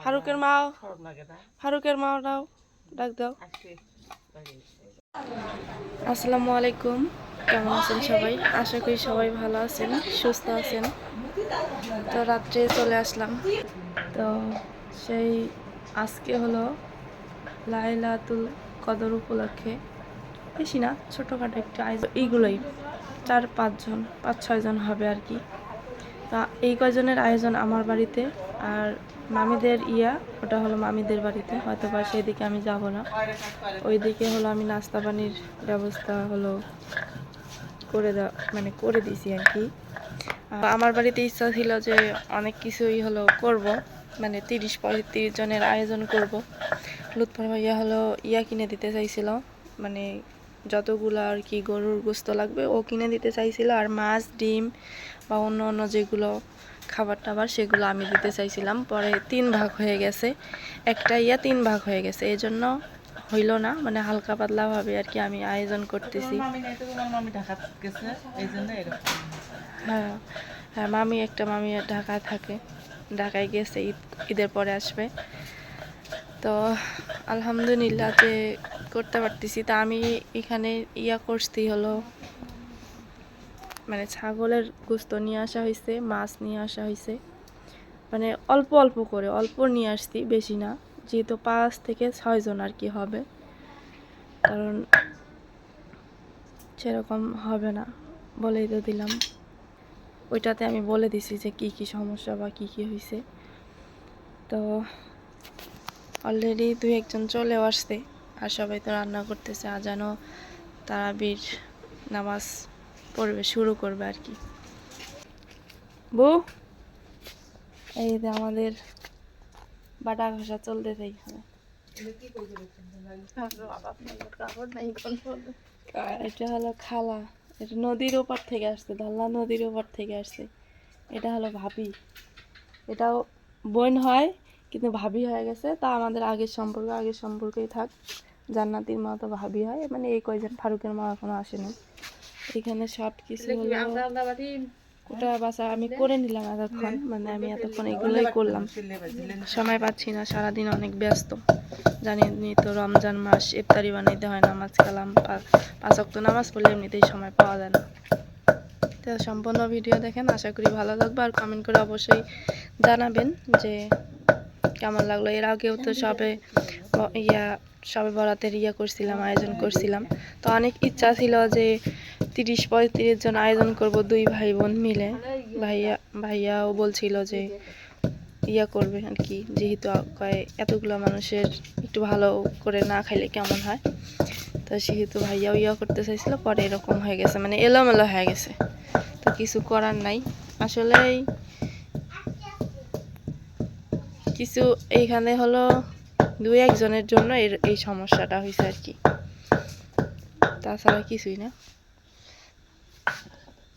ফারুকের মাও ফারুকের মাওটাও ডাক দাও। আসসালামু আলাইকুম, কেমন আছেন সবাই? আশা করি সবাই ভালো আছেন, সুস্থ আছেন। তো রাত্রে চলে আসলাম। তো সেই আজকে হলো লাইলাতুল কদর উপলক্ষে, বেশি না, ছোটোখাটো একটু আয়োজন, এইগুলোই 4-5 জন হবে আর কি। তা এই কয়জনের আয়োজন আমার বাড়িতে, আর মামিদের ওটা হলো মামিদের বাড়িতে, হয়তো বা সেদিকে আমি যাব না। ওইদিকে হলো আমি নাস্তা পানির ব্যবস্থা হলো করে দিছি আর কি। আমার বাড়িতে ইচ্ছা ছিল যে অনেক কিছুই হলো করব, মানে 30-35 জনের আয়োজন করব। লুৎফর ভাইয়া হলো কিনে দিতে চাইছিল, মানে যতগুলো আর কি গরুর গোস্ত লাগবে ও কিনে দিতে চাইছিল, আর মাছ ডিম বা অন্য অন্য যেগুলো খাবার টাবার সেগুলো আমি দিতে চাইছিলাম। পরে 3 ভাগ হয়ে গেছে, একটা 3 ভাগ হয়ে গেছে, এই জন্য হইল না, মানে হালকা পাতলা ভাবে আর কি আমি আয়োজন করতেছি। হ্যাঁ হ্যাঁ, মামি ঢাকায় থাকে, ঢাকায় গেছে, ঈদের পরে আসবে। তো আলহামদুলিল্লাহ যে করতে পারতেছি। তা আমি এখানে করছি হলো, মানে ছাগলের গোস্ত নিয়ে আসা হয়েছে, মাছ নিয়ে আসা হয়েছে, মানে অল্প অল্প করে অল্প নিয়ে আসছি, বেশি না, যেহেতু 5-6 জন আর কি হবে, কারণ সেরকম হবে না বলেই তো দিলাম। ওইটাতে আমি বলে দিছি যে কি কি সমস্যা বা কি কি হয়েছে। তো অলরেডি 2-1 জন চলেও আসছে, আর সবাই তো রান্না করতেছে, আজানও তারাবির নামাজ পড়বে, শুরু করবে আর কি। বউ, এই যে আমাদের বাটা ঘষা চলতেছে এখানে। এটা হলো খালা, এটা নদীর ওপার থেকে আসছে, ধল্লা নদীর ওপার থেকে আসছে। এটা হলো ভাবি, এটাও বোন হয় কিন্তু ভাবি হয়ে গেছে। তা আমাদের আগের সম্পর্কেই থাক, জান্নাতির মা তো ভাবি হয়, মানে এই কয়জন, ফারুকের মা এখনো আসেনি। এখানে সব কিছু ওটা বাসা আমি করে নিলাম এতক্ষণ, মানে আমি এতক্ষণ এগুলোই করলাম, সময় পাচ্ছি না, সারাদিন অনেক ব্যস্ত। জানি তো রমজান মাস, ইফতারি বানাইতে হয়, নামাজ কালাম, 5 ওয়াক্ত নামাজ পড়লে এমনিতেই সময় পাওয়া যায় না। তো সম্পূর্ণ ভিডিও দেখেন, আশা করি ভালো লাগবে, আর কমেন্ট করে অবশ্যই জানাবেন যে কেমন লাগলো। এর আগেও তো সবে বরাতের করছিলাম, আয়োজন করছিলাম। তো অনেক ইচ্ছা ছিল যে 30-35 জন আয়োজন করব, 2 ভাই বোন মিলে। ভাইয়াও বলছিল যে করবে আর কি, যেহেতু এতগুলো মানুষের একটু ভালো করে না খাইলে কেমন হয়। তো সেহেতু ভাইয়াও করতে চাইছিল, পরে এরকম হয়ে গেছে, মানে এলোমেলো হয়ে গেছে। তো কিছু করার নাই আসলে, কিছু এইখানে হলো 2-1 জনের জন্য এই সমস্যাটা হয়েছে আর কি, তাছাড়া কিছুই না।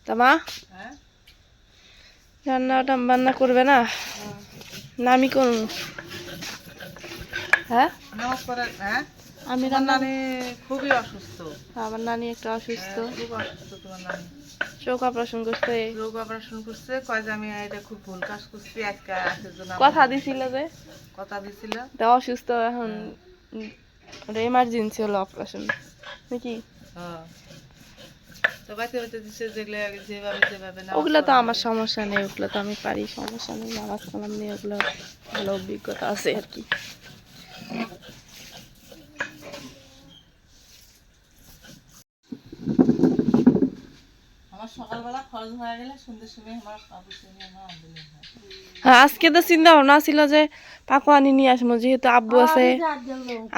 তা মা বান্না করবে না? না আমি করব? হ্যাঁ আমি নানি খুবই অসুস্থ, আমার নানি একটা অসুস্থ, খুব অসুস্থ। তোমার নানি চোখ অপারেশন করছে, কয় যে আমি এটা খুব ভুল কাজ করছি, আজকে আসার জন্য কথা দিছিল তা অসুস্থ এখন, এমার্জেন্সি হলো অপারেশন নাকি। ওগুলো তো আমার সমস্যা নেই, ওগুলো তো আমি পারি, সমস্যা নেই, নামাজ কালাম নিয়ে ওগুলো ভালো অভিজ্ঞতা আছে আর কি। আজকে তো চিন্তা ভাবনা ছিল যে পাকোয়ানি নিয়ে আসবো, যেহেতু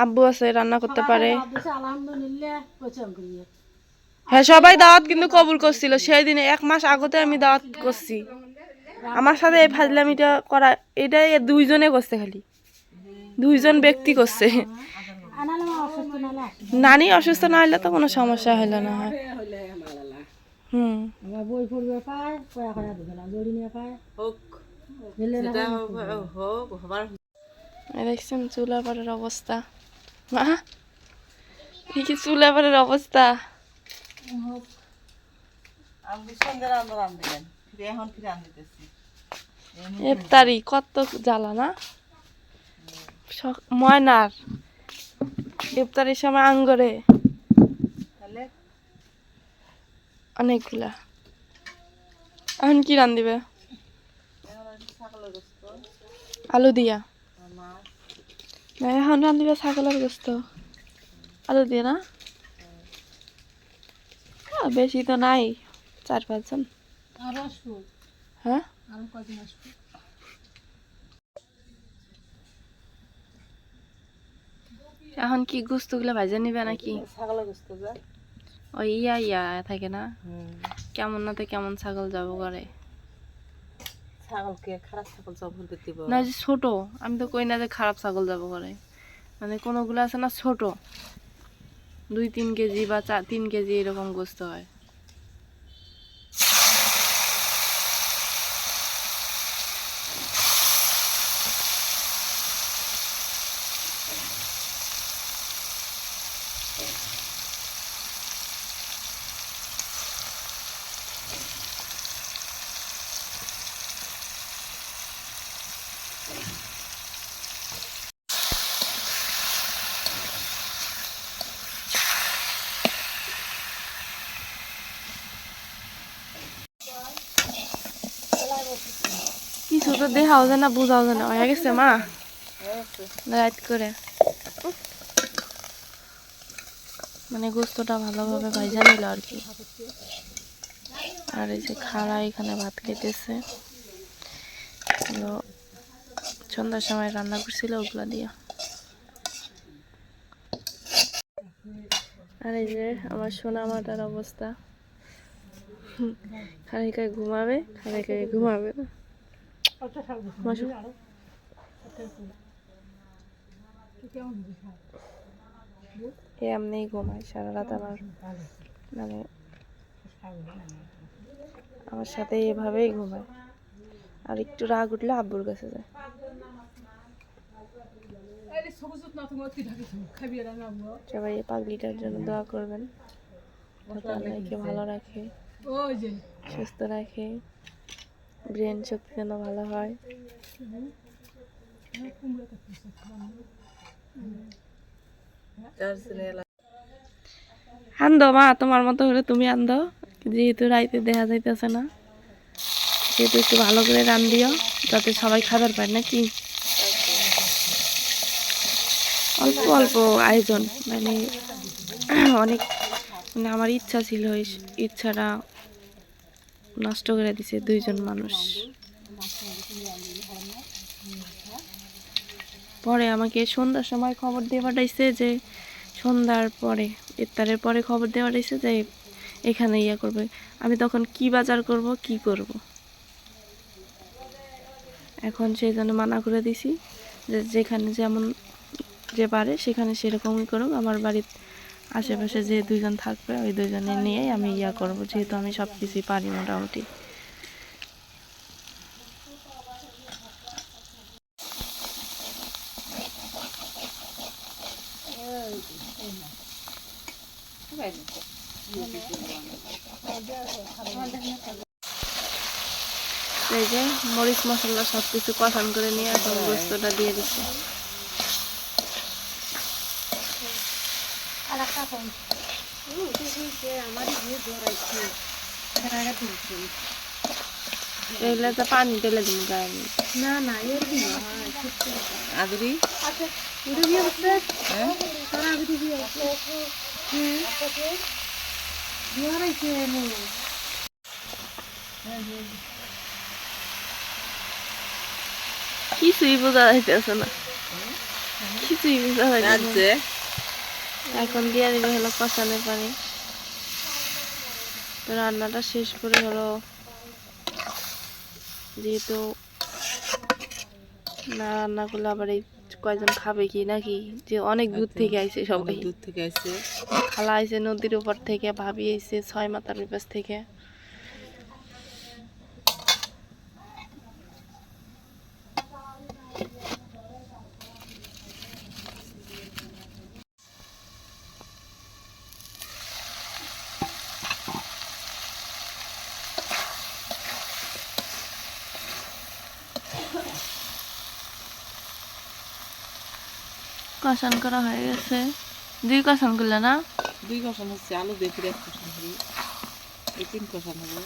আব্বু আছে রান্না করতে পারে। হ্যাঁ, সবাই দাওয়াত কিন্তু কবুল করছিল সেই দিনে, 1 মাস আগতে আমি দাওয়াত করছি। আমার সাথে এই ফাজলামিটা করা, এটা 2 জনে করছে, খালি 2 জন ব্যক্তি করছে। নানি অসুস্থ না হলে তো কোনো সমস্যা হলো না। দেখছেন চুলাপাড়ের অবস্থা, মা কি চুলাপাড়ের অবস্থা। ইফতারি কত জ্বালা না ময়নার ইফতারির সময় আঙ্গরে অনেকগুলা। এখন কি রান্ধিবে? আলু দিয়া না, এখন রান্ধিবে ছাগলের গোস্ত আলু দিয়ে না? বেশি তো নাই, 4-5 জন। হ্যাঁ এখন কি গোস্ত গুলা ভাজা নিবে নাকি? ওই ইয়া থাকে না, কেমন না তো কেমন ছাগল যাব করে না, যে ছোট। আমি তো কই না যে খারাপ ছাগল যাব করে, মানে কোনগুলো আছে না ছোট, 2-3 কেজি বা 3 কেজি এরকম গোস্ত হয়। কিছু তো দেখাও যায় না, বোঝাও যায় না। হয়ে গেছে মা রাইট করে, মানে গোস্তটা ভালোভাবে ভাজা নিল আর কি। আর এই যে খাড়া এখানে ভাত খেতেছে, সন্ধ্যার সময় রান্না করছিল ওগুলা দিয়া। আর এই যে আমার সোনা মাটার অবস্থা, খানিকায় ঘুমাবে, খানিকায় ঘুমাবে না। এমনি ঘুমায় সারা রাত। মানে আমার সাথে এভাবেই ঘুমায়, আর একটু রাগ উঠলে আব্বুর কাছে যায়। সবাই এই পাগলিটার জন্য দোয়া করবেন, আল্লাহকে ভালো রাখে, সুস্থ রাখে, ব্রেন শক্তি যেন ভালো হয়। আন্দো মা, তোমার মতো করে তুমি আন্দো, যেহেতু রাইতে দেখা যাইতেছে না, সেহেতু একটু ভালো করে রান দিও, যাতে সবাই খাবার পায় নাকি। অল্প অল্প আয়োজন, মানে অনেক, মানে আমার ইচ্ছা ছিল, ইচ্ছাটা নষ্ট করে দিছে 2 জন মানুষ। পরে আমাকে সন্ধ্যার সময় খবর দিয়ে পাঠাইছে যে সন্ধ্যার পরে, ইফতারের পরে খবর দিয়ে পাঠাইছে যে এখানে ইয়া করবে। আমি তখন কি বাজার করব, কি করব, এখন সেই জন্য মানা করে দিছি যে যেখানে যেমন যে পারে সেখানে সেরকমই করুক। আমার বাড়ির আশেপাশে যে 2 জন থাকবে ওই 2 জনের নিয়েই আমি ইয়া করব, যেহেতু আমি সব কিছুই পারি মোটামুটি। এই যে মরিচ মশলা সব কিছু কষান করে নিয়ে এখন গোস্তটা দিয়ে দিচ্ছে। এগুলো তো পানি ঢেলে দিন গায়ে। না না আদুরি কিছুই বোঝা যাইতেছে না, কিছুই বোঝা যাইতেছে। এখন দিয়ে দিবে হলো কষানোর পানি। তো রান্নাটা শেষ করে হলো, যেহেতু না রান্না করলে আবার এই কয়জন খাবে কি নাকি, যে অনেক দূর থেকে আইছে, সবাই দূর থেকে আইছে, খালা আইছে নদীর উপর থেকে, ভাবি আইছে 6 মাথার পাশ থেকে। কষান করা হয়ে গেছে। 2 কষান করলে না? 2 কষান হচ্ছে, আলু দিয়ে ফিরে 1 কষান হবে, এই 3 কষান হবে।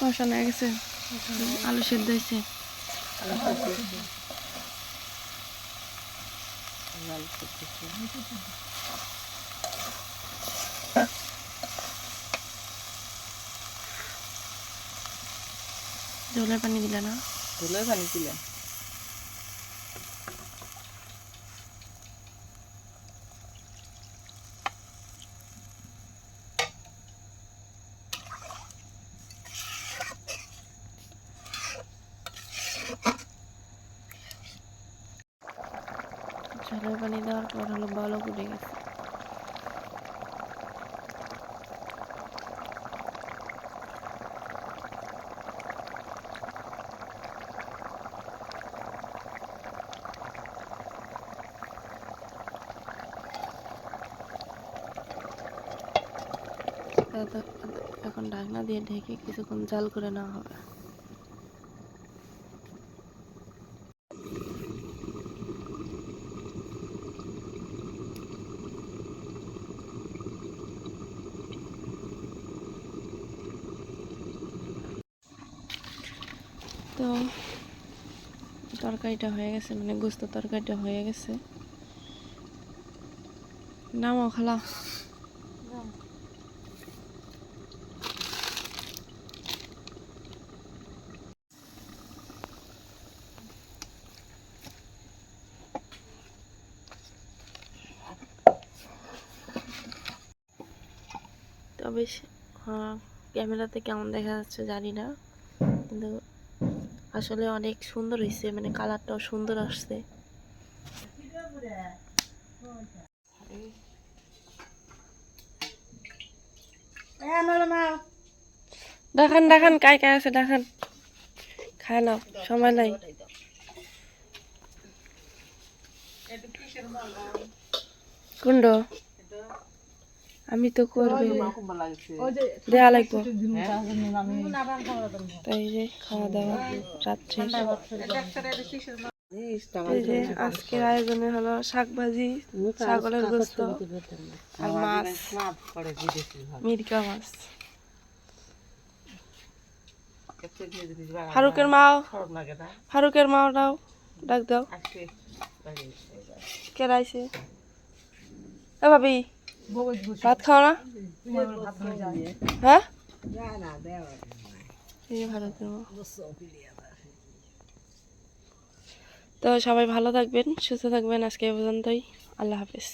কষানো হয়ে গেছে, আলু সেদ্ধ হয়েছে। আলু সেদ্ধ হয়েছে, আলু সেদ্ধ হয়েছে। ঝোলের পানি দিলে না? ঝোলের পানি দিলাম। ঝোলের পানি দেওয়ার পর হলো বলক উঠে গেছে। এখন ঢাকনা দিয়ে ঢেকে কিছুক্ষণ জাল করে নেওয়া হবে। তো তরকারিটা হয়ে গেছে, মানে গোস্ত তরকারিটা হয়ে গেছে। নামাও খালা। তবে ক্যামেরাতে কেমন দেখা যাচ্ছে জানি না, কিন্তু আসলে অনেক সুন্দর হয়েছে, মানে কালারটাও সুন্দর আসছে। দেখান দেখান কাই কাই আছে দেখান, খায় নাও, সময় নাই। কুন্ড আমি তো করবো, দেয়া লাগবো। তাই যে খাওয়া দাওয়া রাত্রে। এই যে আজকের আয়োজনে হলো শাকভাজি, ছাগলের গোস্ত আর মাছ, মিরকা মাছ। ফারুকের মাও ডাক দাও। কেরাইছে এ ভাবি, ভাত খাও না? হ্যাঁ, ফারুকের মা। তো সবাই ভালো থাকবেন, সুস্থ থাকবেন, আজকে এই পর্যন্তই। আল্লাহ হাফেজ।